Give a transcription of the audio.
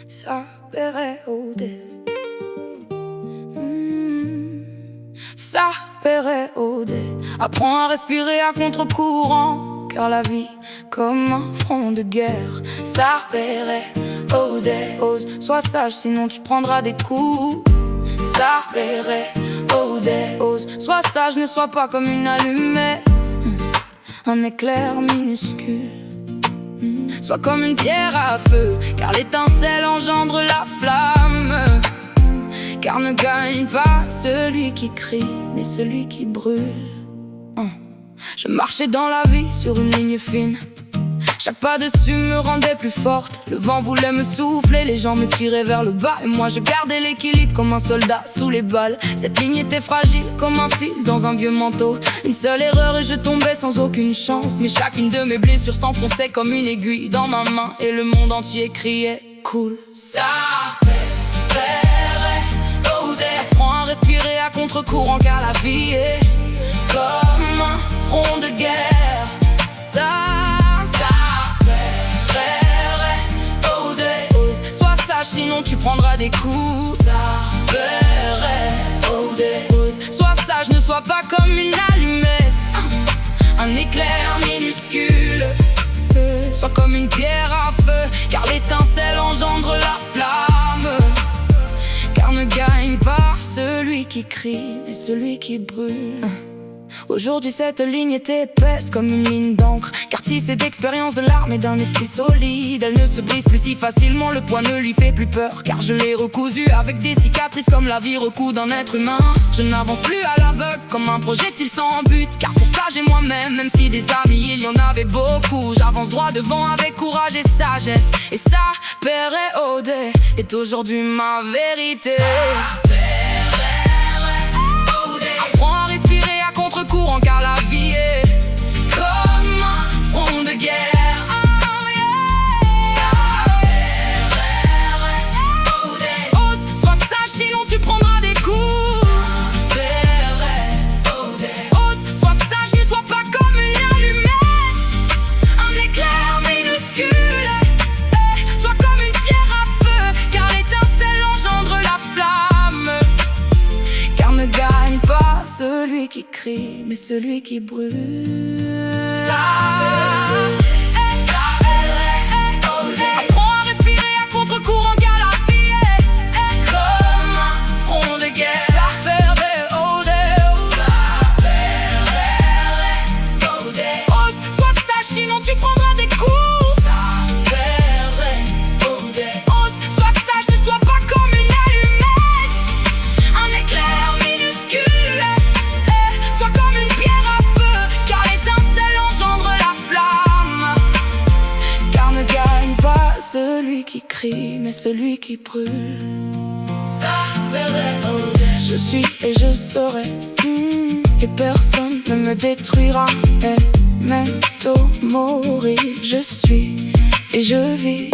Sapere Aude. Sapere Aude. Apprends à respirer à contre-courant, car la vie comme un front de guerre. Sapere Aude. Ose, sois sage, sinon tu prendras des coups. Sapere Aude. Ose, sois sage, ne sois pas comme une allumette, un éclair minuscule. Sois comme une pierre à feu, car l'étincelle engendre la flamme. Car ne gagne pas celui qui crie, mais celui qui brûle. Je marchais dans la vie sur une ligne fine. Chaque pas dessus me rendait plus forte. Le vent voulait me souffler, les gens me tiraient vers le bas, et moi je gardais l'équilibre comme un soldat sous les balles. Cette ligne était fragile comme un fil dans un vieux manteau. Une seule erreur et je tombais sans aucune chance. Mais chacune de mes blessures s'enfonçait comme une aiguille dans ma main, et le monde entier criait cool. Sapere Aude. Apprends à respirer à contre-courant, car la vie est comme un front de guerre. Sinon tu prendras des coups. Sapere Aude. Sois sage, ne sois pas comme une allumette, un éclair minuscule. Sois comme une pierre à feu, car l'étincelle engendre la flamme. Car ne gagne pas celui qui crie, mais celui qui brûle. Aujourd'hui cette ligne est épaisse comme une ligne d'encre, car tissée d'expérience, de larmes et d'un esprit solide. Elle ne se brise plus si facilement, le poids ne lui fait plus peur, car je l'ai recousue avec des cicatrices comme la vie recoue d'un être humain. Je n'avance plus à l'aveugle comme un projectile sans but, car pour ça j'ai moi-même, même si des amis il y en avait beaucoup. J'avance droit devant avec courage et sagesse, et Sapere Aude est aujourd'hui ma vérité. Contre-courant, car la vie est comme un front de guerre. Sapere Aude. Ose, sois sage, sinon tu prendras des coups. Sapere Aude. Ose, sois sage, ne sois pas comme une allumette, un éclair minuscule. Sois comme une pierre à feu, car l'étincelle engendre la flamme. Car ne gagne pas celui qui crie, mais celui qui brûle. Apprends à respirer à contre-courant, car la vie est comme un front de guerre. Sapere Aude. Sapere Aude. Ose, sois sage, sinon tu prendras des coups. Sapere Aude. Ose, sois sage, ne sois pas comme une allumette, un éclair minuscule. Celui qui crie, mais celui qui brûle. Sapere Aude. Je suis et je serai, et personne ne me détruira. Et même tôt mourir, je suis et je vis.